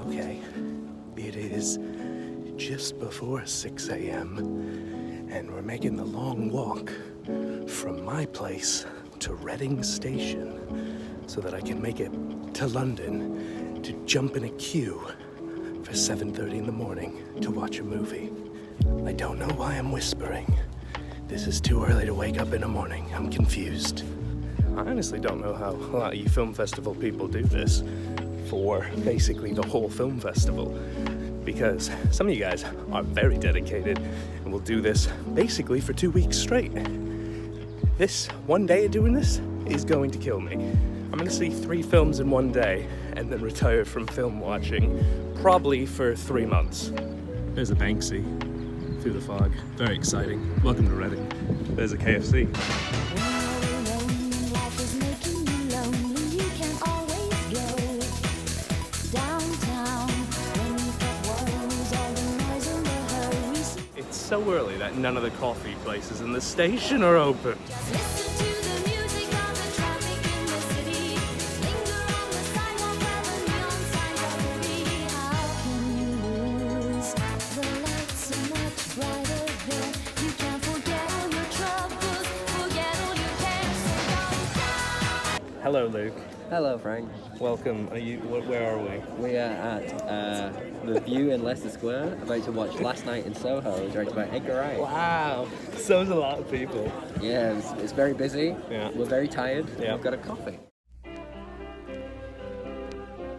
Okay, it is just before 6 a.m. and we're making the long walk from my place to Reading Station so that I can make it to London to jump in a queue for 7:30 in the morning to watch a movie. I don't know why I'm whispering. This is too early to wake up in the morning. I'm confused. I honestly don't know how a lot of you film festival people do this for basically the whole film festival, because some of you guys are very dedicated and will do this basically for 2 weeks straight. This one day of doing this is going to kill me. I'm going to see 3 films in one day and then retire from film watching, probably for 3 months. There's a Banksy through the fog. Very exciting. Welcome to Reading. There's a KFC. It's so early that none of the coffee places in the station are open. Hello, Luke. Hello, Frank. Welcome. Where are we? We are at The View in Leicester Square, about to watch Last Night in Soho, directed by Edgar Wright. Wow, so's a lot of people. Yeah, it's very busy. Yeah. We're very tired. Yeah. We've got a coffee.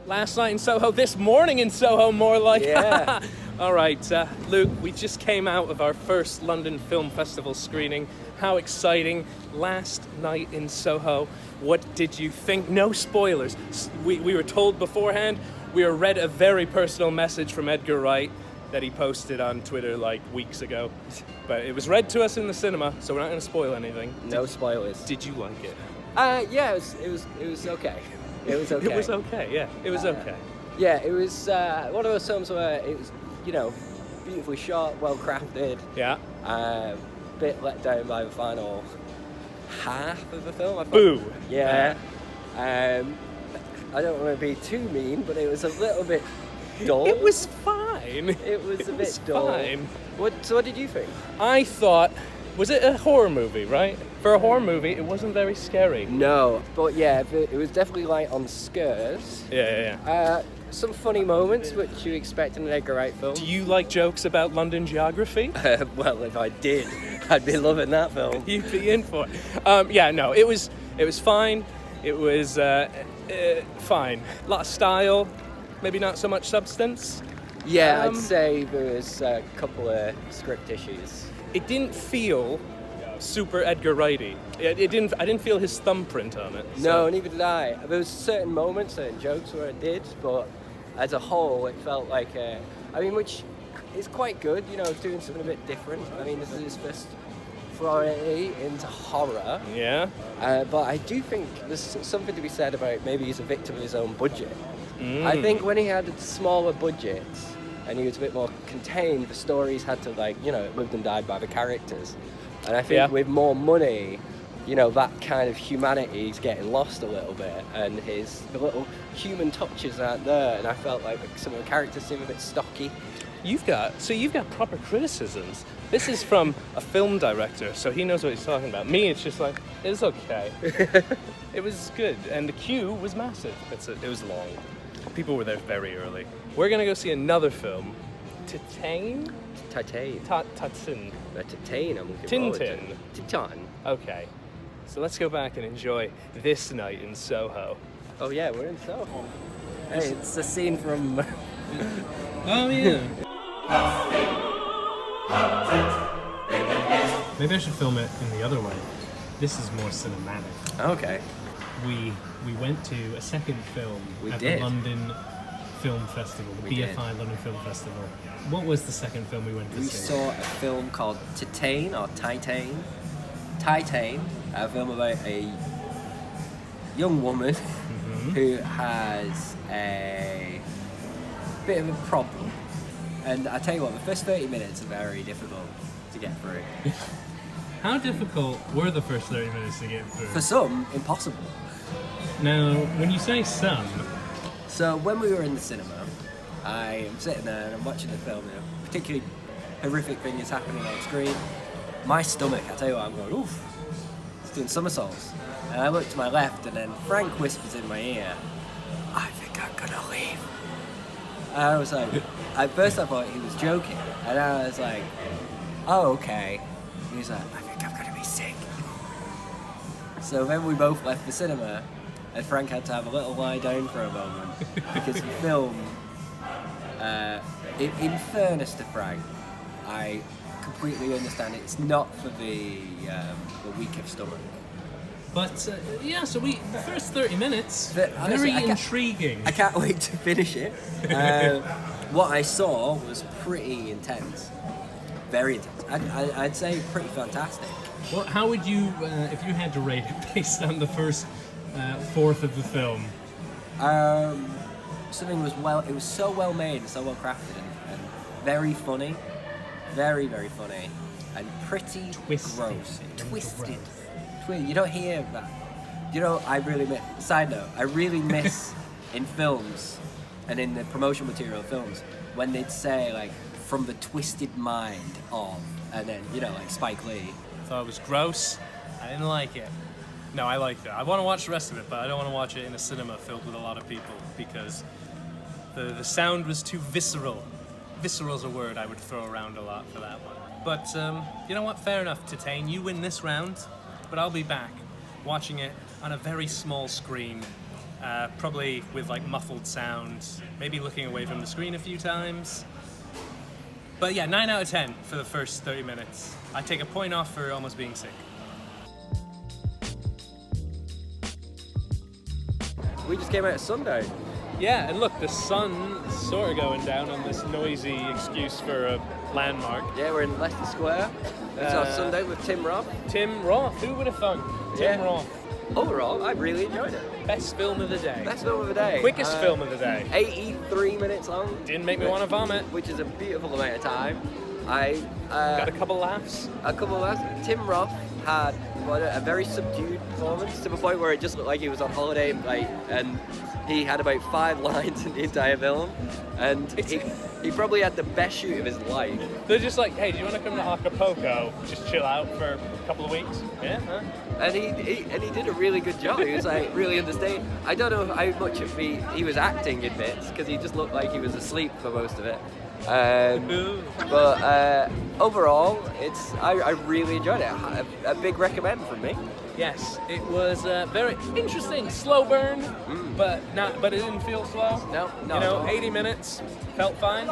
Last night in Soho, this morning in Soho, more like. Yeah. All right, Luke, we just came out of our first London Film Festival screening. How exciting. Last night in Soho. What did you think? No spoilers. We were told beforehand. We read a very personal message from Edgar Wright that he posted on Twitter like weeks ago. But it was read to us in the cinema, so we're not going to spoil anything. No spoilers. Did you like it? Yeah, it was okay. It was okay. It was okay, yeah. It was okay. Yeah, it was one of those films where it was, beautifully shot, well crafted. Yeah. Bit let down by the final half of the film, I thought. Boo! Yeah. I don't want to be too mean, but it was a little bit dull. It was fine. It was a bit dull. Fine. So what did you think? I thought, was it a horror movie, right? For a horror movie, it wasn't very scary. No, but yeah, it was definitely light on scares. Yeah. Some funny moments, which you expect in an Edgar Wright film. Do you like jokes about London geography? Well, if I did, I'd be loving that film. You'd be in for it. It was fine. It was fine. A lot of style, maybe not so much substance. Yeah, I'd say there was a couple of script issues. It didn't feel super Edgar Wrighty. I didn't feel his thumbprint on it. So. No, neither did I. There was certain moments, certain jokes where it did, but as a whole, it felt like, which is quite good, doing something a bit different. I mean, this is his first foray into horror. Yeah. But I do think there's something to be said about maybe he's a victim of his own budget. I think when he had smaller budgets and he was a bit more contained, the stories had to, it lived and died by the characters. And I think with more money, that kind of humanity is getting lost a little bit, and the little human touches aren't there, and I felt like some of the characters seem a bit stocky. You've got proper criticisms. This is from a film director, so he knows what he's talking about. Me, it's just like, it was okay. It was good, and the queue was massive. It was long. People were there very early. We're gonna go see another film, Titan. Titan. Titan. Titan, I'm looking forward to. Titan. Okay, so let's go back and enjoy this night in Soho. Oh yeah, we're in Soho. Hey, it's a scene from... Oh yeah. Maybe I should film it in the other way. This is more cinematic. Okay. We went to a second film the London Film Festival, the BFI London Film Festival. What was the second film we went to see? We saw a film called Titan, or Titan. Titan, a film about a young woman who has a bit of a problem. And I tell you what, the first 30 minutes are very difficult to get through. How difficult were the first 30 minutes to get through? For some, impossible. Now, when you say some... So when we were in the cinema, I am sitting there and I'm watching the film, and a particularly horrific thing is happening on screen. My stomach, I tell you what, I'm going, oof, it's doing somersaults. And I look to my left, and then Frank whispers in my ear, I think I'm gonna leave. And I was like, at first I thought he was joking, and I was like, oh, okay. And he's like, I think I'm gonna be sick. So then we both left the cinema, and Frank had to have a little lie down for a moment, because the film, in fairness to Frank, I completely understand it's not for the weak of stomach. But so the first 30 minutes, Honestly, very intriguing. I can't wait to finish it. What I saw was pretty intense, very intense. I'd say pretty fantastic. Well, how would you, if you had to rate it based on the first fourth of the film? Something was it was so well made and so well crafted and very funny, very, very funny, and pretty gross. Twisted. You don't hear that. You know, I really miss, side note, I really miss in films and in the promotional material of films when they'd say, like, from the twisted mind of, and then, you know, like Spike Lee. I thought it was gross. I didn't like it. No, I liked it. I want to watch the rest of it, but I don't want to watch it in a cinema filled with a lot of people because the sound was too visceral. Visceral's a word I would throw around a lot for that one. But you know what? Fair enough, Titane. You win this round, but I'll be back watching it on a very small screen, probably with like muffled sounds, maybe looking away from the screen a few times. But yeah, 9 out of 10 for the first 30 minutes. I take a point off for almost being sick. We just came out of Sundown. Yeah, and look, the sun's sort of going down on this noisy excuse for a landmark. Yeah, we're in Leicester Square. It's our Sundown with Tim Roth. Tim Roth, who would have thunk? Tim Roth. Overall, I really enjoyed it. Best film of the day. Best film of the day. Quickest film of the day. 83 minutes long. Didn't make me want to vomit. Which is a beautiful amount of time. I got a couple laughs. Tim Roth had a very subdued performance to the point where it just looked like he was on holiday, and he had about 5 lines in the entire film, and he probably had the best shoot of his life. They're just like, hey, do you want to come to Acapulco? Just chill out for a couple of weeks? Yeah, huh? And he did a really good job. He was like really understated. I don't know how much of he was acting in bits because he just looked like he was asleep for most of it. But overall, I really enjoyed it. A big recommend from me. Yes, it was very interesting, slow burn, but it didn't feel slow. No, you know, 80 minutes felt fine.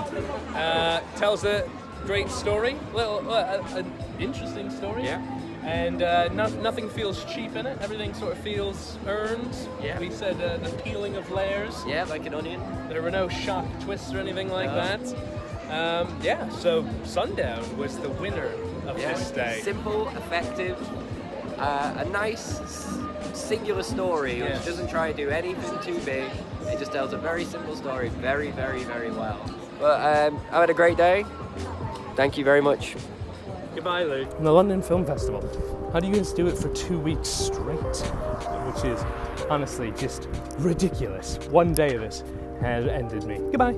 Tells a great story, an interesting story. Yeah. And nothing feels cheap in it. Everything sort of feels earned. Yeah. We said the peeling of layers. Yeah, like an onion. There were no shock twists or anything like that. So Sundown was the winner of this day. Simple, effective, a nice singular story which doesn't try to do anything too big. It just tells a very simple story very, very, very well. But I had a great day. Thank you very much. Goodbye, Lou. The London Film Festival. How do you guys do it for 2 weeks straight? Which is honestly just ridiculous. One day of it has ended me. Goodbye.